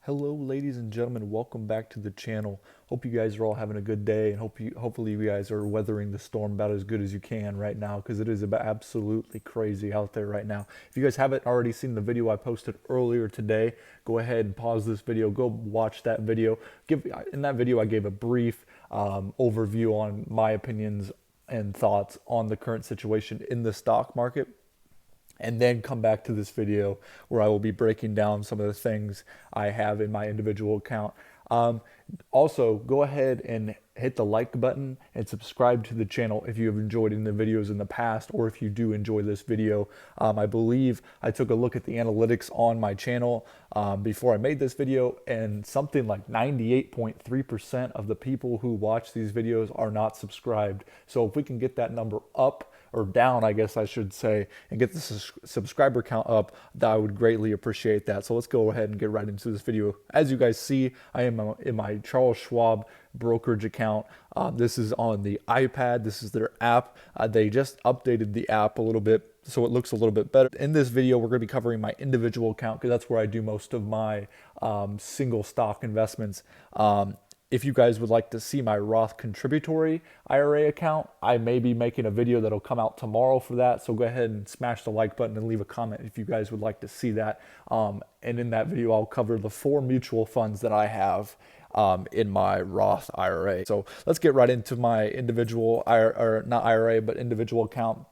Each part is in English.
Hello, ladies and gentlemen. Welcome back to the channel. Hope you guys are all having a good day, and hopefully you guys are weathering the storm about as good as you can right now, because it is about absolutely crazy out there right now. If you guys haven't already seen the video I posted earlier today, go ahead and pause this video. Go watch that video. In that video, I gave a brief overview on my opinions and thoughts on the current situation in the stock market, and then come back to this video where I will be breaking down some of the things I have in my individual account. Also, go ahead and hit the like button and subscribe to the channel if you have enjoyed the videos in the past, or if you do enjoy this video. I believe I took a look at the analytics on my channel before I made this video, and something like 98.3% of the people who watch these videos are not subscribed. So if we can get that number up, or down, I guess I should say, and get the subscriber count up, that I would greatly appreciate that. So let's go ahead and get right into this video. As you guys see, I am in my Charles Schwab brokerage account. This is on the iPad. This is their app. They just updated the app a little bit, so it looks a little bit better. In this video, we're going to be covering my individual account, because that's where I do most of my single stock investments. If you guys would like to see my Roth contributory IRA account, I may be making a video that'll come out tomorrow for that. So go ahead and smash the like button and leave a comment if you guys would like to see that. And in that video, I'll cover the 4 mutual funds that I have in my Roth IRA. So let's get right into my individual, or not IRA, but individual account.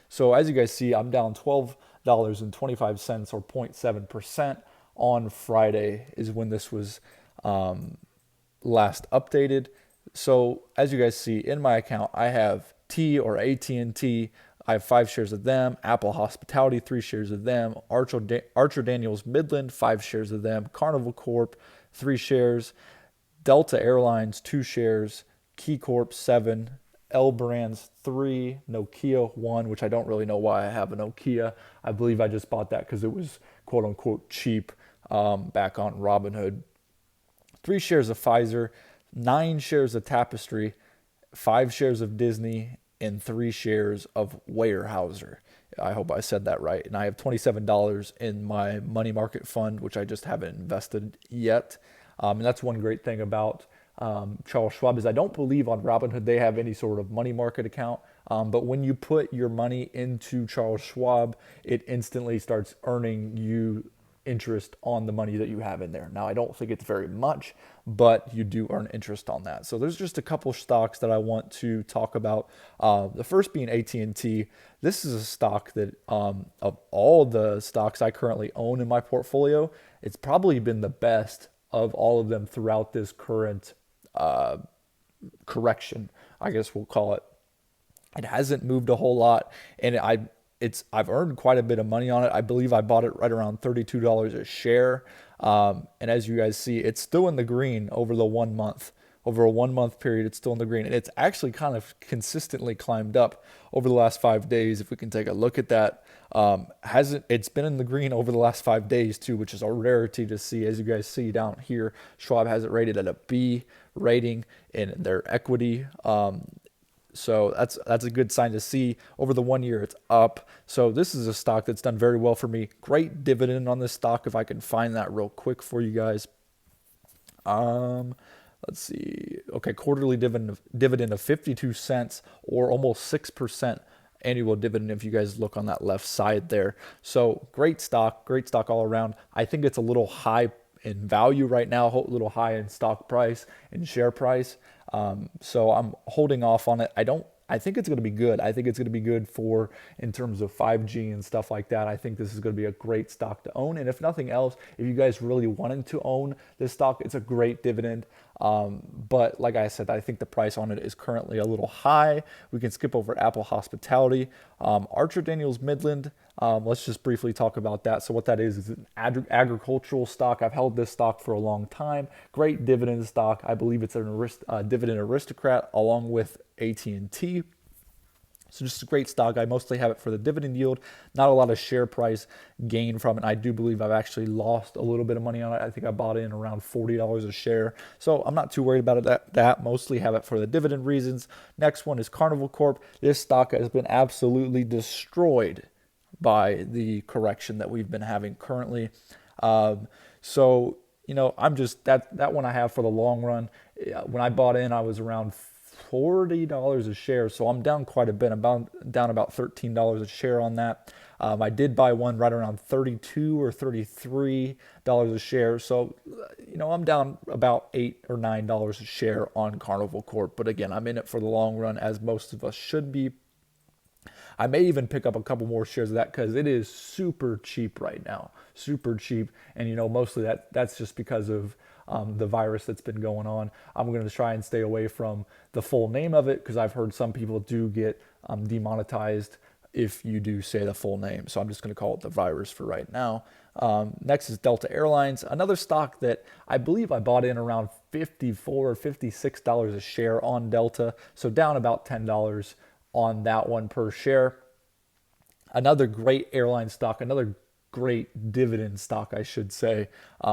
So as you guys see, I'm down $12.25, or 0.7%. On Friday is when this was last updated. So as you guys see in my account, I have T or AT&T. I have 5 shares of them. Apple Hospitality, 3 shares of them. Archer Daniels Midland, 5 shares of them. Carnival Corp, 3 shares. Delta Airlines, 2 shares. Key Corp, 7. L Brands, 3. Nokia, 1, which I don't really know why I have a Nokia. I believe I just bought that because it was quote unquote cheap back on Robinhood. 3 shares of Pfizer, 9 shares of Tapestry, 5 shares of Disney, and 3 shares of Weyerhaeuser. I hope I said that right. And I have $27 in my money market fund, which I just haven't invested yet. And that's one great thing about Charles Schwab, is I don't believe on Robinhood they have any sort of money market account. But when you put your money into Charles Schwab, it instantly starts earning you interest on the money that you have in there. Now, I don't think it's very much, but you do earn interest on that. So there's just a couple stocks that I want to talk about. The first being AT&T. This is a stock that of all the stocks I currently own in my portfolio, it's probably been the best of all of them throughout this current correction, I guess we'll call it. It hasn't moved a whole lot, and I've earned quite a bit of money on it. I believe I bought it right around $32 a share. And as you guys see, it's still in the green over the 1 month. Over a 1 month period, it's still in the green. And it's actually kind of consistently climbed up over the last 5 days. If we can take a look at that, it's been in the green over the last 5 days too, which is a rarity to see. As you guys see down here, Schwab has it rated at a B rating in their equity. So that's a good sign to see. Over the 1 year, it's up. So this is a stock that's done very well for me. Great dividend on this stock, if I can find that real quick for you guys. Let's see. Okay, quarterly dividend of 52 cents, or almost 6% annual dividend if you guys look on that left side there. So great stock all around. I think it's a little high in value right now, a little high in stock price and share price. So I'm holding off on it. I think it's going to be good. I think it's going to be good for, in terms of 5G and stuff like that. I think this is going to be a great stock to own. And if nothing else, if you guys really wanted to own this stock, it's a great dividend. But like I said, I think the price on it is currently a little high. We can skip over Apple Hospitality. Archer Daniels Midland, let's just briefly talk about that. So what that is an agricultural stock. I've held this stock for a long time. Great dividend stock. I believe it's a dividend aristocrat along with AT&T. So just a great stock. I mostly have it for the dividend yield, not a lot of share price gain from it. I do believe I've actually lost a little bit of money on it. I think I bought in around $40 a share. So I'm not too worried about it. That mostly have it for the dividend reasons. Next one is Carnival Corp. This stock has been absolutely destroyed by the correction that we've been having currently. So I'm just that one I have for the long run. When I bought in, I was around $40 a share, so I'm down quite a bit. I'm down about $13 a share on that. I did buy one right around $32 or $33 a share, so I'm down about $8 or $9 a share on Carnival Corp. But again, I'm in it for the long run, as most of us should be. I may even pick up a couple more shares of that because it is super cheap right now, super cheap. And mostly that's just because of the virus that's been going on. I'm going to try and stay away from the full name of it because I've heard some people do get demonetized if you do say the full name. So I'm just going to call it the virus for right now. Next is Delta Airlines, another stock that I believe I bought in around $54 or $56 a share on Delta. So down about $10 on that one per share. Another great airline stock, another great dividend stock, I should say.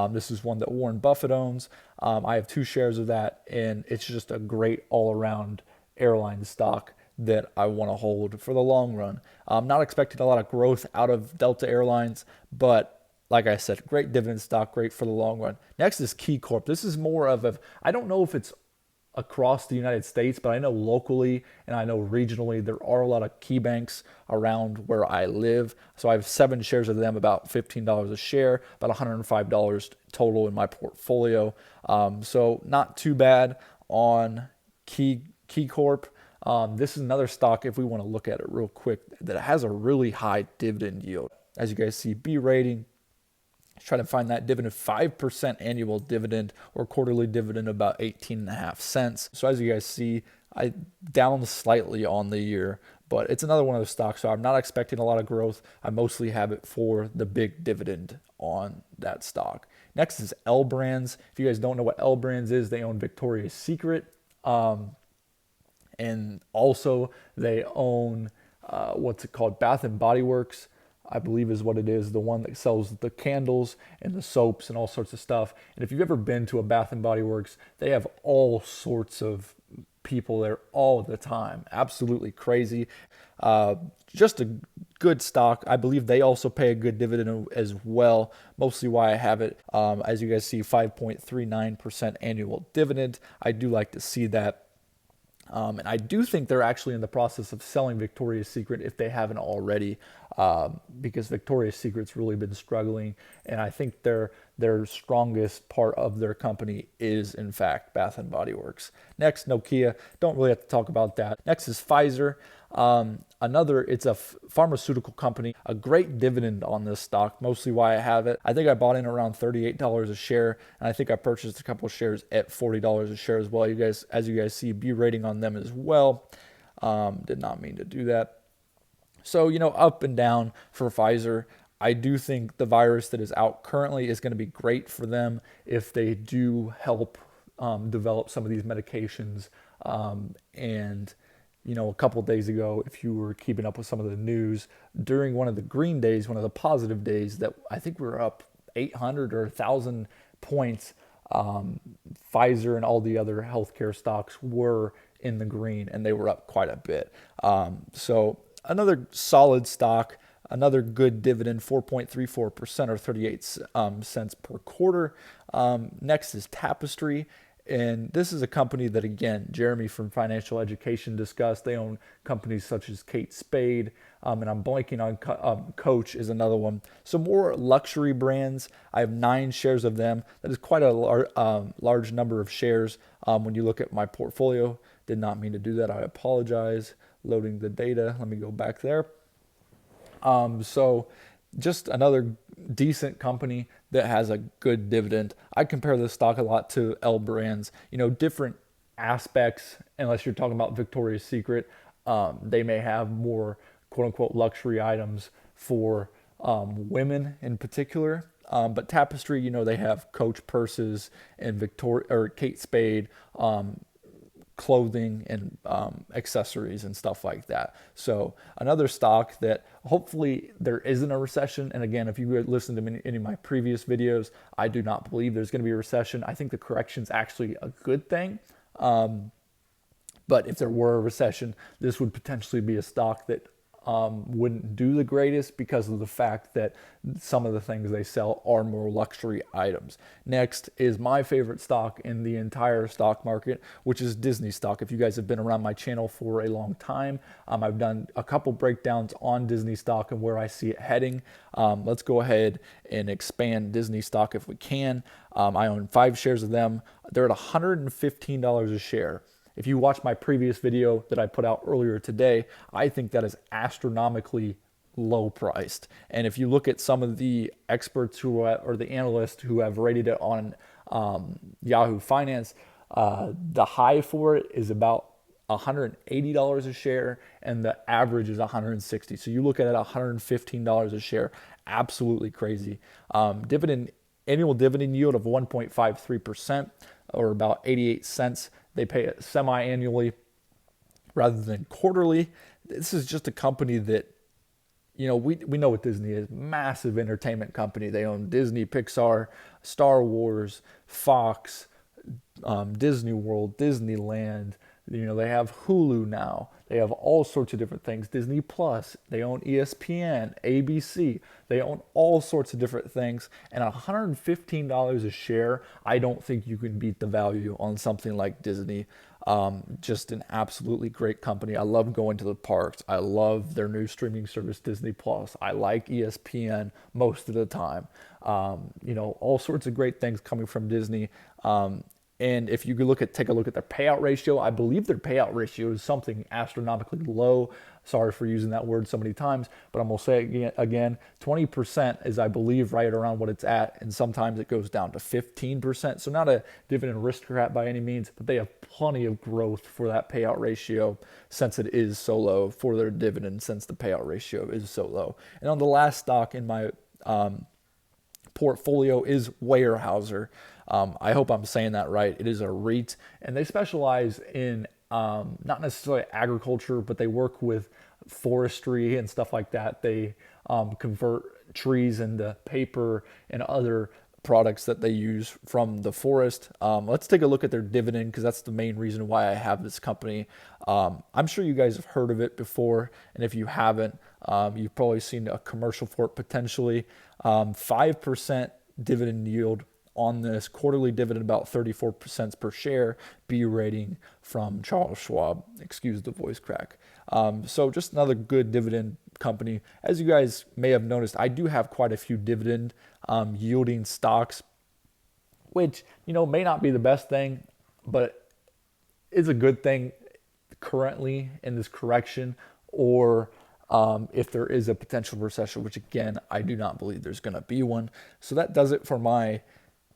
This is one that Warren Buffett owns. I have 2 shares of that, and it's just a great all-around airline stock that I want to hold for the long run. I'm not expecting a lot of growth out of Delta Airlines, but like I said, great dividend stock, great for the long run. Next is KeyCorp. This is more of a, I don't know if it's across the United States, but I know locally and I know regionally there are a lot of key banks around where I live. So I have 7 shares of them, about $15 a share, about $105 total in my portfolio. So not too bad on KeyCorp. This is another stock, if we want to look at it real quick, that has a really high dividend yield. As you guys see, B rating. Try to find that dividend, 5% annual dividend or quarterly dividend, about 18.5 cents. So as you guys see, I down slightly on the year, but it's another one of those stocks. So I'm not expecting a lot of growth. I mostly have it for the big dividend on that stock. Next is L Brands. If you guys don't know what L Brands is, they own Victoria's Secret. And also they own, what's it called? Bath and Body Works, I believe is what it is, the one that sells the candles and the soaps and all sorts of stuff. And if you've ever been to a Bath and Body Works, they have all sorts of people there all the time. Absolutely crazy. Just a good stock. I believe they also pay a good dividend as well. Mostly why I have it. As you guys see, 5.39% annual dividend. I do like to see that. And I do think they're actually in the process of selling Victoria's Secret if they haven't already, because Victoria's Secret's really been struggling, and I think their strongest part of their company is, in fact, Bath and Body Works. Next, Nokia. Don't really have to talk about that. Next is Pfizer. It's a pharmaceutical company. A great dividend on this stock, mostly why I have it. I think I bought in around $38 a share, and I think I purchased a couple of shares at $40 a share as well. As you guys see, B rating on them as well. Did not mean to do that. So, up and down for Pfizer. I do think the virus that is out currently is going to be great for them if they do help develop some of these medications. And a couple of days ago, if you were keeping up with some of the news, during one of the green days, one of the positive days, that I think we were up 800 or 1,000 points, Pfizer and all the other healthcare stocks were in the green, and they were up quite a bit. So another solid stock, another good dividend, 4.34% or 38 cents per quarter. Next is Tapestry. And this is a company that, again, Jeremy from Financial Education discussed. They own companies such as Kate Spade, and I'm blanking on Coach is another one. So more luxury brands. I have 9 shares of them. That is quite a large number of shares when you look at my portfolio. Did not mean to do that. I apologize. Loading the data. Let me go back there. So just another decent company that has a good dividend. I compare this stock a lot to L Brands. Different aspects, unless you're talking about Victoria's Secret. They may have more quote-unquote luxury items for women in particular. But Tapestry, they have Coach purses and Kate Spade clothing and accessories and stuff like that. So another stock that hopefully there isn't a recession. And again, if you listen to any of my previous videos, I do not believe there's going to be a recession. I think the correction's actually a good thing. But if there were a recession, this would potentially be a stock that wouldn't do the greatest because of the fact that some of the things they sell are more luxury items. Next is my favorite stock in the entire stock market, which is Disney stock. If you guys have been around my channel for a long time, I've done a couple breakdowns on Disney stock and where I see it heading. Let's go ahead and expand Disney stock if we can. I own 5 shares of them. They're at $115 a share. If you watch my previous video that I put out earlier today, I think that is astronomically low priced. And if you look at some of the experts or the analysts who have rated it on Yahoo Finance, the high for it is about $180 a share, and the average is $160. So you look at it, $115 a share, absolutely crazy. Annual dividend yield of 1.53%, or about 88 cents. They pay it semi-annually rather than quarterly. This is just a company that, you know, we know what Disney is. Massive entertainment company. They own Disney, Pixar, Star Wars, Fox, Disney World, Disneyland. You know, they have Hulu now. They have all sorts of different things. Disney Plus. They own ESPN, ABC. They own all sorts of different things. And $115 a share, I don't think you can beat the value on something like Disney. Just an absolutely great company. I love going to the parks. I love their new streaming service, Disney Plus. I like ESPN most of the time. You know, all sorts of great things coming from Disney. And if you could take a look at their payout ratio, I believe their payout ratio is something astronomically low. Sorry for using that word so many times, but I'm going to say it again. 20% is, I believe, right around what it's at, and sometimes it goes down to 15%. So not a dividend aristocrat by any means, but they have plenty of growth for that payout ratio since it is so low, for their dividend since the payout ratio is so low. And on the last stock in my portfolio is Weyerhaeuser. I hope I'm saying that right. It is a REIT, and they specialize in not necessarily agriculture, but they work with forestry and stuff like that. They convert trees into paper and other products that they use from the forest. Let's take a look at their dividend, because that's the main reason why I have this company. I'm sure you guys have heard of it before, and if you haven't, you've probably seen a commercial for it potentially. 5% dividend yield on this quarterly dividend, about 34% per share, B rating from Charles Schwab. Excuse the voice crack. So just another good dividend company. As you guys may have noticed, I do have quite a few dividend yielding stocks, which, you know, may not be the best thing, but is a good thing currently in this correction, or if there is a potential recession, which again, I do not believe there's going to be one. So that does it for my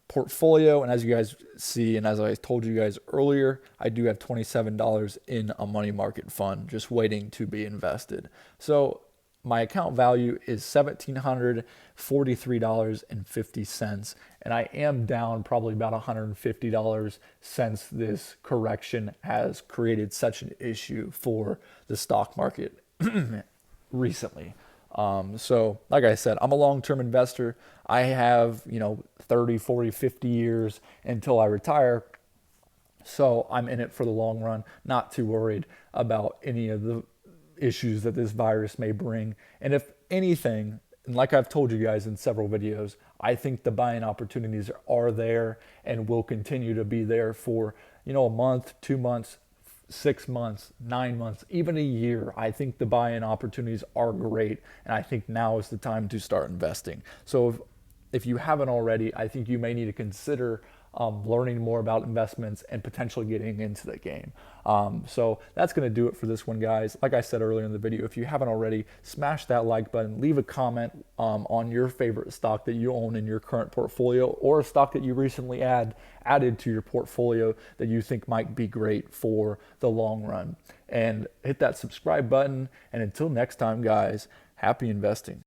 portfolio. And as you guys see, and as I told you guys earlier, I do have $27 in a money market fund just waiting to be invested. So my account value is $1,743.50, and I am down probably about $150 since this correction has created such an issue for the stock market recently. So like I said, I'm a long-term investor. I have, 30, 40, 50 years until I retire. So I'm in it for the long run, not too worried about any of the issues that this virus may bring. And if anything, and like I've told you guys in several videos, I think the buying opportunities are there and will continue to be there for, a month, 2 months, 6 months, 9 months, even a year. I think the buy-in opportunities are great, and I think now is the time to start investing. So if you haven't already, I think you may need to consider learning more about investments and potentially getting into the game. So that's going to do it for this one, guys. Like I said earlier in the video, if you haven't already, smash that like button, leave a comment on your favorite stock that you own in your current portfolio, or a stock that you recently added to your portfolio that you think might be great for the long run. And hit that subscribe button. And until next time, guys, happy investing.